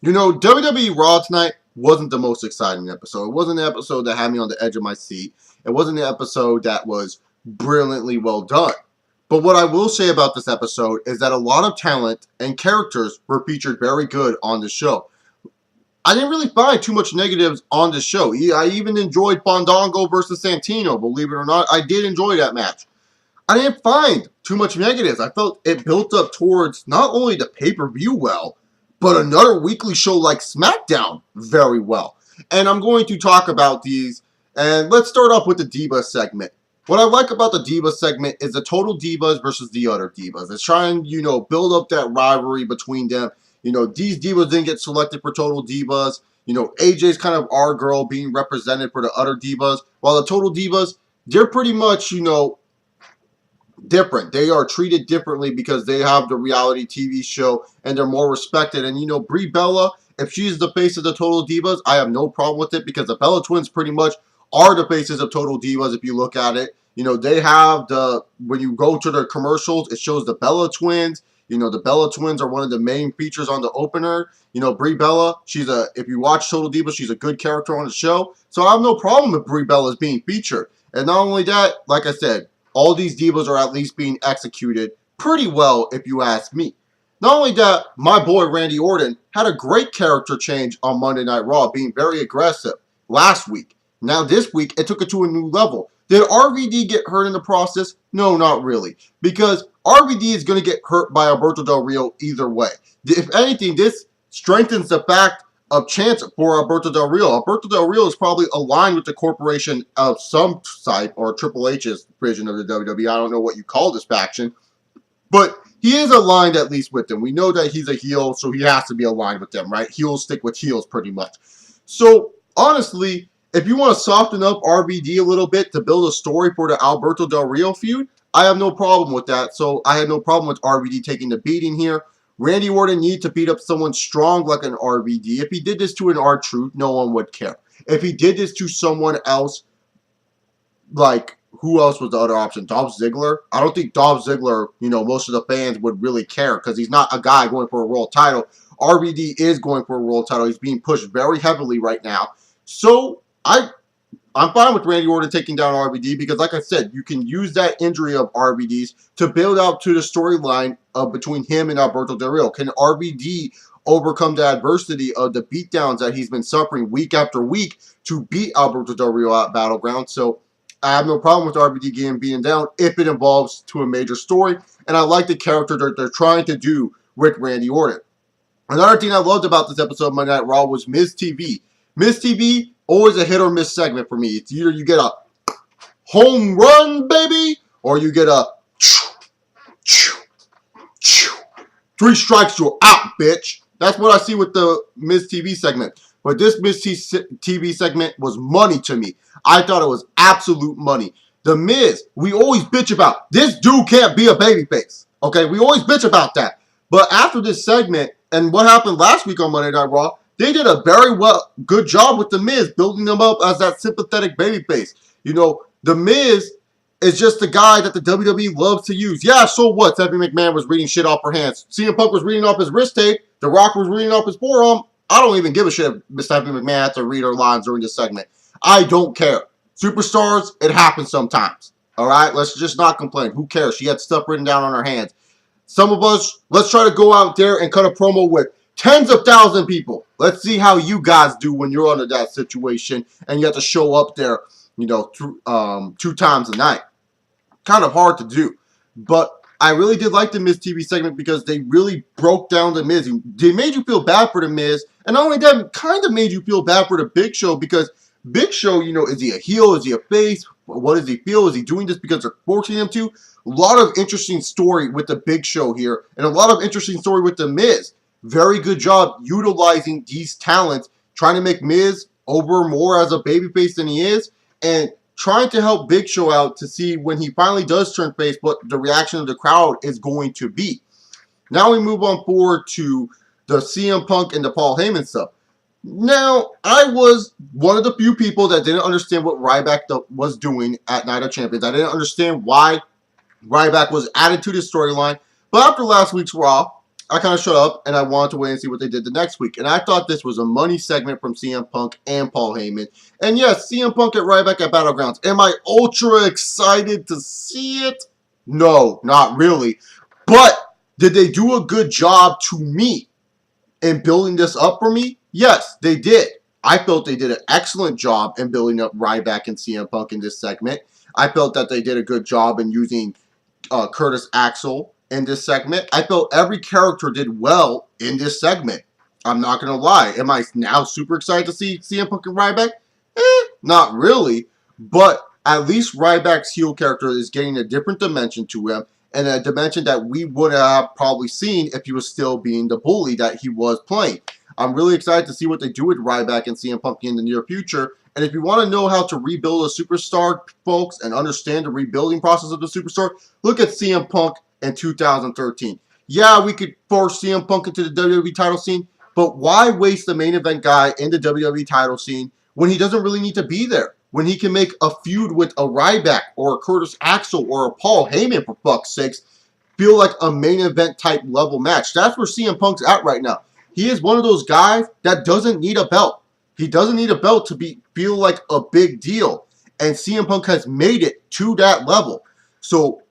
You know, WWE Raw tonight wasn't the most exciting episode. It wasn't the episode that had me on the edge of my seat. It wasn't the episode that was brilliantly well done. But what I will say about this episode is that a lot of talent and characters were featured very good on the show. I didn't really find too much negatives on the show. I even enjoyed Fandango versus Santino, believe it or not. I did enjoy that match. I didn't find too much negatives. I felt it built up towards not only the pay-per-view well, but another weekly show like SmackDown very well. And I'm going to talk about these. And let's start off with the Diva segment. What I like about the Diva segment is the total Divas versus the other Divas. It's trying, build up that rivalry between them. These Divas didn't get selected for Total Divas. AJ's kind of our girl being represented for the other Divas. While the Total Divas, they're pretty much, different. They are treated differently because they have the reality TV show and they're more respected. And Brie Bella, if she's the face of the Total Divas, I have no problem with it because the Bella Twins pretty much are the faces of Total Divas if you look at it. They have when you go to their commercials, it shows the Bella Twins. The Bella Twins are one of the main features on the opener. Brie Bella, if you watch Total Divas, she's a good character on the show. So I have no problem with Brie Bella's being featured. And not only that, like I said, all these Divas are at least being executed pretty well, if you ask me. Not only that, my boy Randy Orton had a great character change on Monday Night Raw, being very aggressive last week. Now this week, it took it to a new level. Did RVD get hurt in the process? No, not really. Because RVD is going to get hurt by Alberto Del Rio either way. If anything, this strengthens the fact of chance for Alberto Del Rio. Alberto Del Rio is probably aligned with the corporation of some site or Triple H's version of the WWE. I don't know what you call this faction. But he is aligned at least with them. We know that he's a heel, so he has to be aligned with them, right? Heels stick with heels pretty much. So, honestly, if you want to soften up RVD a little bit to build a story for the Alberto Del Rio feud, I have no problem with that. So, I had no problem with RVD taking the beating here. Randy Orton needs to beat up someone strong like an RVD. If he did this to an R-Truth, no one would care. If he did this to someone else, like, who else was the other option? Dolph Ziggler? I don't think Dolph Ziggler, most of the fans would really care because he's not a guy going for a world title. RVD is going for a world title. He's being pushed very heavily right now. So, I'm fine with Randy Orton taking down RVD because, like I said, you can use that injury of RVD's to build out to the storyline of between him and Alberto Del Rio. Can RVD overcome the adversity of the beatdowns that he's been suffering week after week to beat Alberto Del Rio at Battleground? So I have no problem with RVD getting beaten down if it involves to a major story. And I like the character that they're trying to do with Randy Orton. Another thing I loved about this episode of Monday Night Raw was Miz TV. Miz TV, always a hit or miss segment for me. It's either you get a home run, baby, or you get a 3 strikes, you're out, bitch. That's what I see with the Miz TV segment. But this Miz TV segment was money to me. I thought it was absolute money. The Miz, we always bitch about, this dude can't be a babyface. Okay, we always bitch about that. But after this segment, and what happened last week on Monday Night Raw, they did a very good job with The Miz, building them up as that sympathetic babyface. The Miz is just the guy that the WWE loves to use. Yeah, so what? Stephanie McMahon was reading shit off her hands. CM Punk was reading off his wrist tape. The Rock was reading off his forearm. I don't even give a shit if Stephanie McMahon had to read her lines during this segment. I don't care. Superstars, it happens sometimes. All right? Let's just not complain. Who cares? She had stuff written down on her hands. Some of us, let's try to go out there and cut a promo with tens of thousands of people. Let's see how you guys do when you're under that situation and you have to show up there, 2 times a night. Kind of hard to do. But I really did like the Miz TV segment because they really broke down the Miz. They made you feel bad for the Miz. And not only that, kind of made you feel bad for the Big Show because Big Show, is he a heel? Is he a face? What does he feel? Is he doing this because they're forcing him to? A lot of interesting story with the Big Show here. And a lot of interesting story with the Miz. Very good job utilizing these talents, trying to make Miz over more as a babyface than he is, and trying to help Big Show out to see when he finally does turn face what the reaction of the crowd is going to be. Now we move on forward to the CM Punk and the Paul Heyman stuff. Now, I was one of the few people that didn't understand what Ryback was doing at Night of Champions. I didn't understand why Ryback was added to this storyline. But after last week's Raw, I kind of shut up and I wanted to wait and see what they did the next week. And I thought this was a money segment from CM Punk and Paul Heyman. And yes, CM Punk at Ryback at Battlegrounds. Am I ultra excited to see it? No, not really. But did they do a good job to me in building this up for me? Yes, they did. I felt they did an excellent job in building up Ryback and CM Punk in this segment. I felt that they did a good job in using Curtis Axel in this segment. I felt every character did well in this segment. I'm not going to lie. Am I now super excited to see CM Punk and Ryback? Not really. But at least Ryback's heel character is getting a different dimension to him, and a dimension that we would have probably seen if he was still being the bully that he was playing. I'm really excited to see what they do with Ryback and CM Punk in the near future. And if you want to know how to rebuild a superstar, folks, and understand the rebuilding process of the superstar, look at CM Punk in 2013. Yeah, we could force CM Punk into the WWE title scene, but why waste the main event guy in the WWE title scene when he doesn't really need to be there? When he can make a feud with a Ryback or a Curtis Axel or a Paul Heyman, for fuck's sakes, feel like a main event type level match. That's where CM Punk's at right now. He is one of those guys that doesn't need a belt. He doesn't need a belt to feel like a big deal. And CM Punk has made it to that level. So,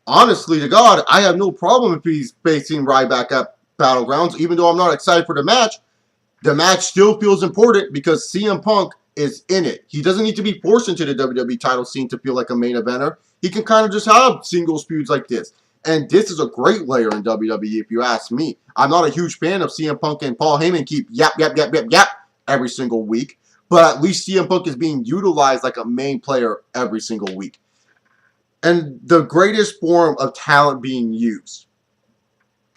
honestly to God, I have no problem if he's facing Ryback at Battlegrounds. Even though I'm not excited for the match still feels important because CM Punk is in it. He doesn't need to be forced into the WWE title scene to feel like a main eventer. He can kind of just have singles feuds like this. And this is a great layer in WWE, if you ask me. I'm not a huge fan of CM Punk and Paul Heyman keep yap every single week. But at least CM Punk is being utilized like a main player every single week. And the greatest form of talent being used.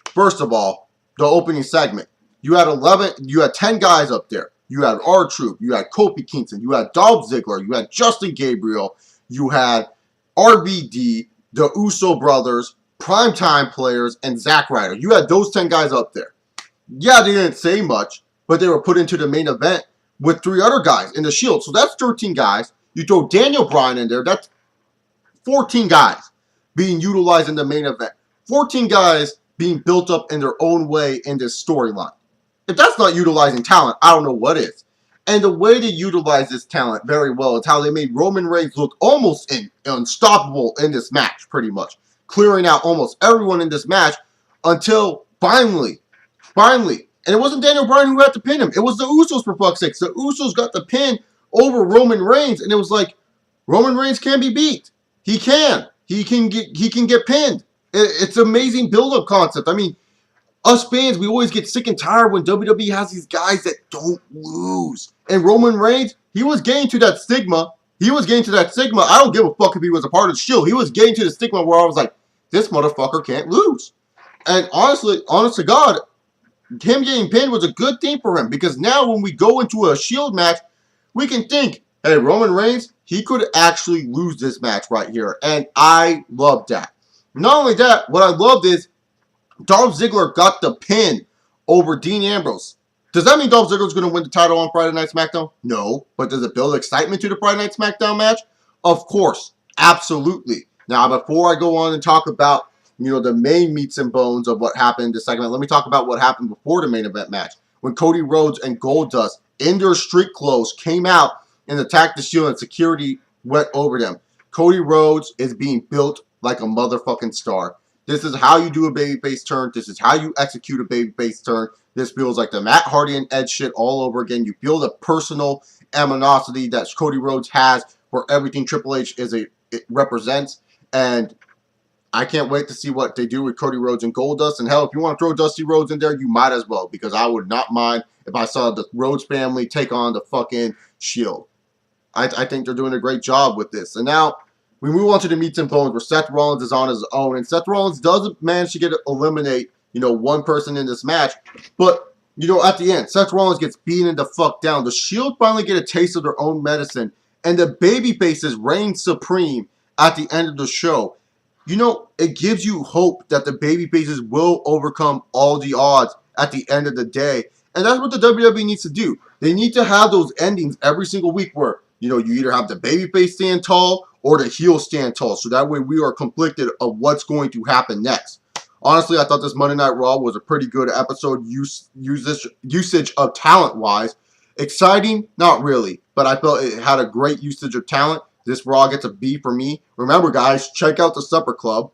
First of all, the opening segment. You had 10 guys up there. You had R-Truth, you had Kofi Kingston, you had Dolph Ziggler, you had Justin Gabriel, you had RVD, the Uso brothers, primetime players, and Zack Ryder. You had those 10 guys up there. Yeah, they didn't say much, but they were put into the main event with 3 other guys in the Shield. So that's 13 guys. You throw Daniel Bryan in there, that's 14 guys being utilized in the main event. 14 guys being built up in their own way in this storyline. If that's not utilizing talent, I don't know what is. And the way they utilize this talent very well is how they made Roman Reigns look almost unstoppable in this match, pretty much. Clearing out almost everyone in this match until finally, and it wasn't Daniel Bryan who had to pin him. It was the Usos, for fuck's sake. The Usos got the pin over Roman Reigns, and it was like, Roman Reigns can be beat. He can. He can get pinned. It's an amazing build-up concept. I mean, us fans, we always get sick and tired when WWE has these guys that don't lose. And Roman Reigns, he was getting to that stigma. I don't give a fuck if he was a part of the Shield. He was getting to the stigma where I was like, this motherfucker can't lose. And honest to God, him getting pinned was a good thing for him. Because now when we go into a Shield match, we can think, hey, Roman Reigns, he could actually lose this match right here. And I loved that. Not only that, what I loved is Dolph Ziggler got the pin over Dean Ambrose. Does that mean Dolph Ziggler is going to win the title on Friday Night SmackDown? No. But does it build excitement to the Friday Night SmackDown match? Of course. Absolutely. Now, before I go on and talk about, the main meats and bones of what happened in this segment, let me talk about what happened before the main event match. When Cody Rhodes and Goldust in their street clothes came out and attacked the Shield and security went over them. Cody Rhodes is being built like a motherfucking star. This is how you do a babyface turn. This is how you execute a babyface turn. This feels like the Matt Hardy and Edge shit all over again. You feel the personal animosity that Cody Rhodes has for everything Triple H it represents. And I can't wait to see what they do with Cody Rhodes and Goldust. And hell, if you want to throw Dusty Rhodes in there, you might as well. Because I would not mind if I saw the Rhodes family take on the fucking Shield. I think they're doing a great job with this. And now we move on to the meats and bones where Seth Rollins is on his own. And Seth Rollins doesn't manage to eliminate, one person in this match. But, at the end, Seth Rollins gets beaten the fuck down. The Shield finally get a taste of their own medicine. And the babyfaces reign supreme at the end of the show. It gives you hope that the babyfaces will overcome all the odds at the end of the day. And that's what the WWE needs to do. They need to have those endings every single week where, you either have the babyface stand tall or the heel stand tall. So that way we are conflicted of what's going to happen next. Honestly, I thought this Monday Night Raw was a pretty good episode usage of talent-wise. Exciting? Not really. But I felt it had a great usage of talent. This Raw gets a B for me. Remember, guys, check out the Supper Club.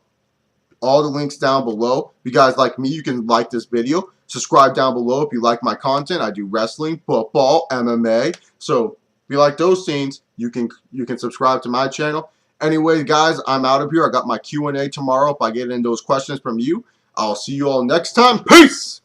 All the links down below. If you guys like me, you can like this video. Subscribe down below if you like my content. I do wrestling, football, MMA. So if you like those scenes, you can subscribe to my channel. Anyway, guys, I'm out of here. I got my Q&A tomorrow. If I get in those questions from you, I'll see you all next time. Peace!